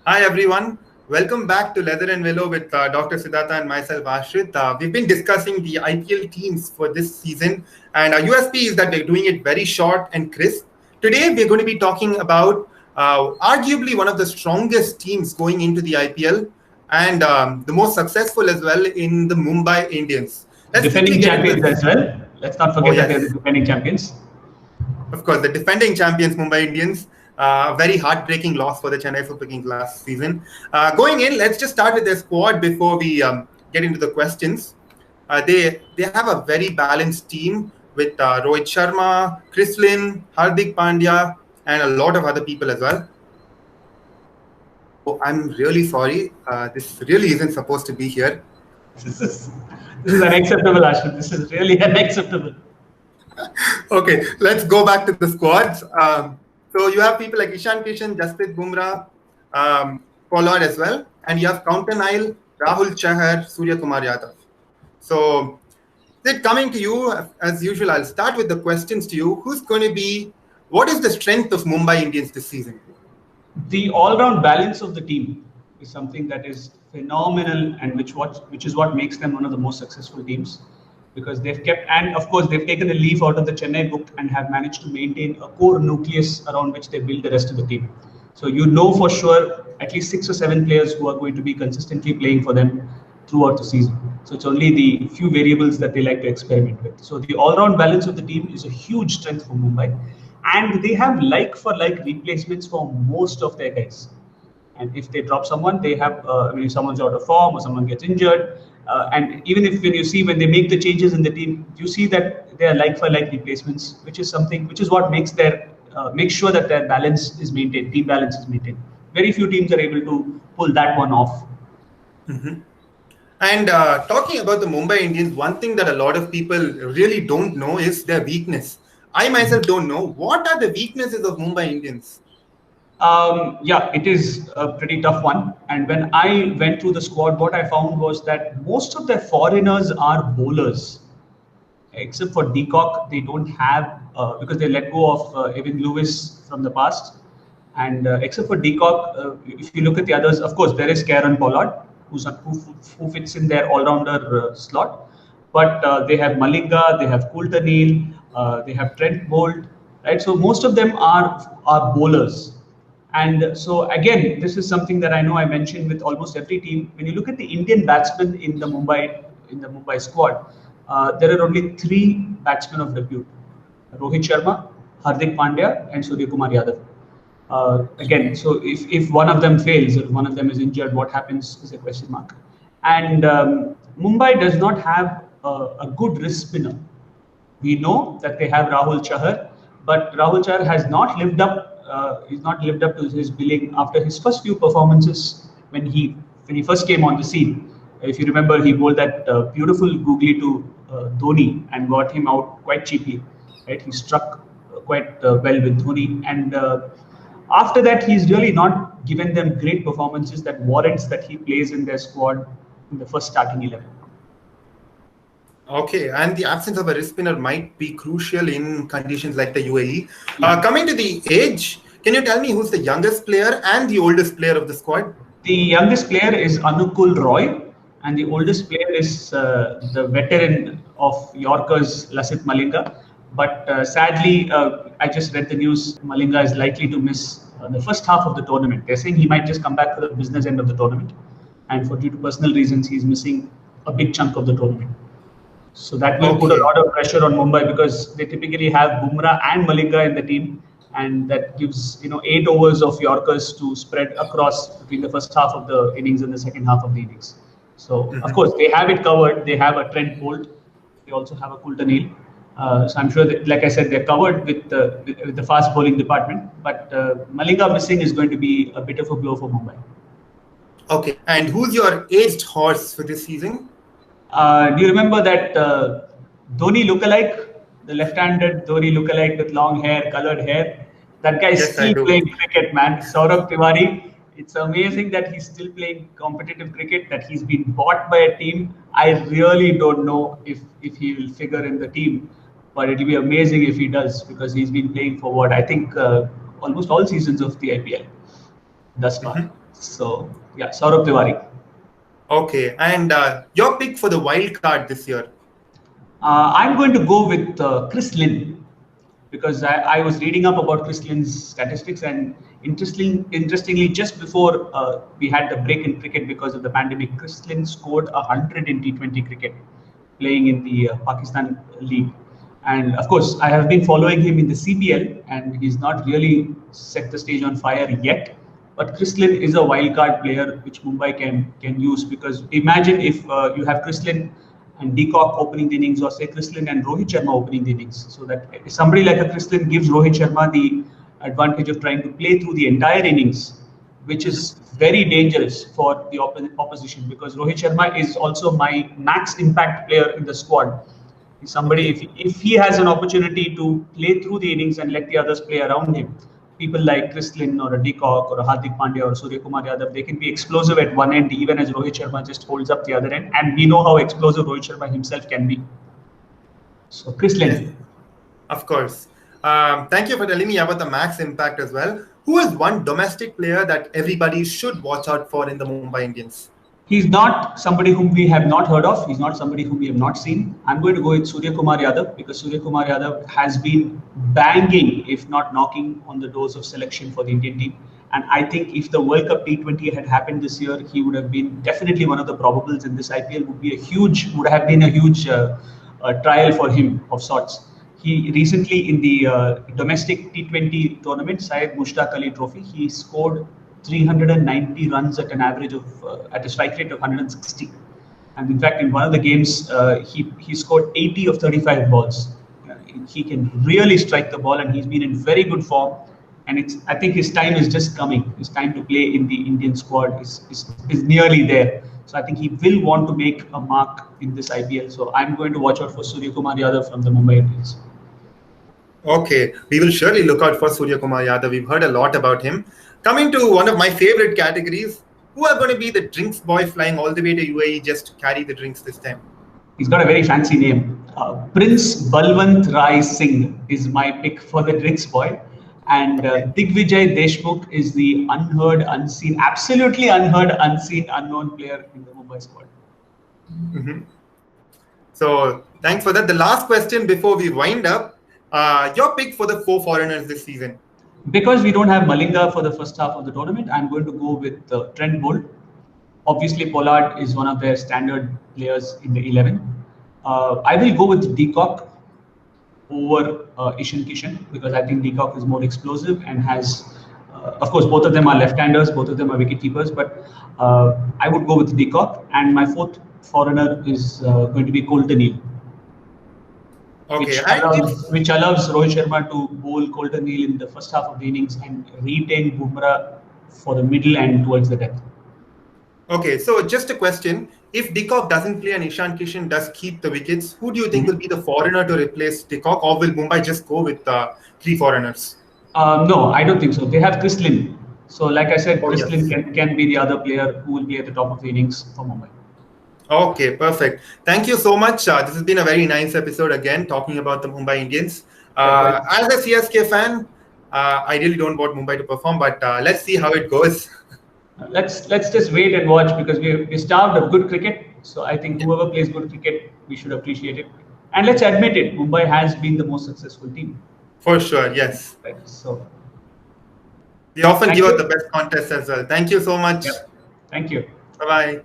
Hi everyone, welcome back to Leather and Willow with Dr. Siddhartha and myself Ashrit. We've been discussing the IPL teams for this season, and our USP is that we're doing it very short and crisp. Today we're going to be talking about arguably one of the strongest teams going into the IPL and the most successful as well in the Mumbai Indians. Let's quickly Defending get into champions this. as well. Let's not Oh forget that they're the yes, defending champions. of course, the defending champions Mumbai Indians. Very heartbreaking loss for the Chennai Super Kings last season. Going in, let's just start with their squad before we get into the questions. They have a very balanced team with Rohit Sharma, Chris Lynn, Hardik Pandya, and a lot of other people as well. Oh, I'm really sorry. This really isn't supposed to be here. This is unacceptable, Ashwin. This is really unacceptable. Okay, let's go back to the squads. So you have people like Ishan Kishan, Jasprit Bumrah, Pollard as well, and you have Counter Nile, Rahul Chahar, Surya Kumar Yadav. So, Sid, coming to you as usual, I'll start with the questions to you. What is the strength of Mumbai Indians this season? The all-round balance of the team is something that is phenomenal, and which is what makes them one of the most successful teams. Because they've kept, and of course they've taken a leaf out of the Chennai book and have managed to maintain a core nucleus around which they build the rest of the team. So you know for sure at least 6 or 7 players who are going to be consistently playing for them throughout the season. So it's only the few variables that they like to experiment with. So the all-round balance of the team is a huge strength for Mumbai, and they have like-for-like replacements for most of their guys. And if they drop someone, they have, if someone's out of form or someone gets injured, and even if when they make the changes in the team, you see that they are like-for-like replacements, which is what makes sure that their balance is maintained, team balance is maintained. Very few teams are able to pull that one off. Mm-hmm. And talking about the Mumbai Indians, one thing that a lot of people really don't know is their weakness. I myself don't know. What are the weaknesses of Mumbai Indians? Yeah, it is a pretty tough one. And when I went through the squad, what I found was that most of their foreigners are bowlers, except for Deacock. They don't have, because they let go of Evan Lewis from the past. And except for Deacock, if you look at the others, of course, there is Kieron Pollard, who fits in their all-rounder slot. But they have Malinga, they have Coulter Neal, they have Trent Bolt, right? So most of them are bowlers. And so again, this is something that I know I mentioned with almost every team. When you look at the Indian batsmen in the Mumbai squad, there are only 3 batsmen of repute: Rohit Sharma, Hardik Pandya, and Surya Kumar Yadav. Again, so if one of them fails or one of them is injured, what happens is a question mark. And Mumbai does not have a good wrist spinner. We know that they have Rahul Chahar, but Rahul Chahar has not lived up. He's not lived up to his billing after his first few performances when he first came on the scene. If you remember, he bowled that beautiful googly to Dhoni and got him out quite cheaply. Right, he struck quite well with Dhoni, and after that, he's really not given them great performances that warrants that he plays in their squad in the first starting 11. Okay, and the absence of a wrist spinner might be crucial in conditions like the UAE. Yeah. Coming to the age, can you tell me who's the youngest player and the oldest player of the squad? The youngest player is Anukul Roy, and the oldest player is the veteran of Yorkers, Lasith Malinga. But sadly, I just read the news, Malinga is likely to miss the first half of the tournament. They're saying he might just come back for the business end of the tournament. And due to personal reasons, he's missing a big chunk of the tournament. So that will put a lot of pressure on Mumbai, because they typically have Bumrah and Malinga in the team, and that gives 8 overs of Yorkers to spread across between the first half of the innings and the second half of the innings. So of course they have it covered. They have a Trent Bolt. They also have a Coulter Neal. So I'm sure that, like I said, they're covered with the fast bowling department. But Malinga missing is going to be a bit of a blow for Mumbai. Okay, and who's your aged horse for this season? Do you remember that Dhoni lookalike, the left-handed Dhoni lookalike with long hair, colored hair? That guy is still playing cricket, man. Saurabh Tiwari. It's amazing that he's still playing competitive cricket, that he's been bought by a team. I really don't know if he will figure in the team, but it'll be amazing if he does, because he's been playing for I think almost all seasons of the IPL thus far. So yeah, Saurabh Tiwari. Okay, and your pick for the wild card this year? I'm going to go with Chris Lynn because I was reading up about Chris Lynn's statistics, and interestingly, just before we had the break in cricket because of the pandemic, Chris Lynn scored 100 in T20 cricket, playing in the Pakistan League. And of course, I have been following him in the CPL, and he's not really set the stage on fire yet. But Chris Lynn is a wild card player which Mumbai can use, because imagine if you have Chris Lynn and De Kock opening the innings, or say Chris Lynn and Rohit Sharma opening the innings, so that somebody like a Chris Lynn gives Rohit Sharma the advantage of trying to play through the entire innings, which is very dangerous for the opposition, because Rohit Sharma is also my max impact player in the squad. He's somebody, if he has an opportunity to play through the innings and let the others play around him, people like Chris Lynn or a De Kock or a Hardik Pandya or Surya Kumar Yadav, they can be explosive at one end, even as Rohit Sharma just holds up the other end. And we know how explosive Rohit Sharma himself can be. So Chris Lynn. Yes, of course. Thank you for telling me about the max impact as well. Who is one domestic player that everybody should watch out for in the Mumbai Indians? He's not somebody whom we have not heard of. He's not somebody whom we have not seen. I'm going to go with Surya Kumar Yadav, because Surya Kumar Yadav has been banging, if not knocking, on the doors of selection for the Indian team. And I think if the World Cup T20 had happened this year, he would have been definitely one of the probables in this IPL. Would have been a huge trial for him of sorts. He recently, in the domestic T20 tournament, Syed Mushtaq Ali Trophy, he scored 390 runs at an average of at a strike rate of 160. And in fact, in one of the games, he scored 80 of 35 balls. He can really strike the ball, and he's been in very good form. And I think his time is just coming. His time to play in the Indian squad is nearly there. So I think he will want to make a mark in this IPL. So I'm going to watch out for Surya Kumar Yadav from the Mumbai Indians. Okay, we will surely look out for Surya Kumar Yadav. We've heard a lot about him. Coming to one of my favorite categories, who are going to be the drinks boy flying all the way to UAE just to carry the drinks this time? He's got a very fancy name. Prince Balwant Rai Singh is my pick for the drinks boy. And Digvijay Deshmukh is the unheard, unseen, absolutely unheard, unseen, unknown player in the Mumbai squad. Mm-hmm. So thanks for that. The last question before we wind up, your pick for the 4 foreigners this season? Because we don't have Malinga for the first half of the tournament, I'm going to go with Trent Bolt. Obviously, Pollard is one of their standard players in the 11. I will go with De Kock over Ishan Kishan, because I think De Kock is more explosive and has, of course, both of them are left-handers, both of them are wicket keepers, but I would go with De Kock. And my fourth foreigner is going to be Colton Neal. Okay, which allows Rohit Sharma to bowl Colton Neal in the first half of the innings and retain Bumrah for the middle and towards the death. Okay, so just a question. If De Kock doesn't play and Ishan Kishan does keep the wickets, who do you think will be the foreigner to replace De Kock, or will Mumbai just go with 3 foreigners? No, I don't think so. They have Chris Lynn. So like I said, Chris Lynn can be the other player who will be at the top of the innings for Mumbai. Okay, perfect. Thank you so much. This has been a very nice episode again, talking about the Mumbai Indians. As a CSK fan, I really don't want Mumbai to perform, but let's see how it goes. Let's just wait and watch, because we're starved of good cricket. So I think whoever plays good cricket, we should appreciate it. And let's admit it, Mumbai has been the most successful team. For sure, yes. Right. So we often give out the best contests as well. Thank you so much. Yep. Thank you. Bye-bye.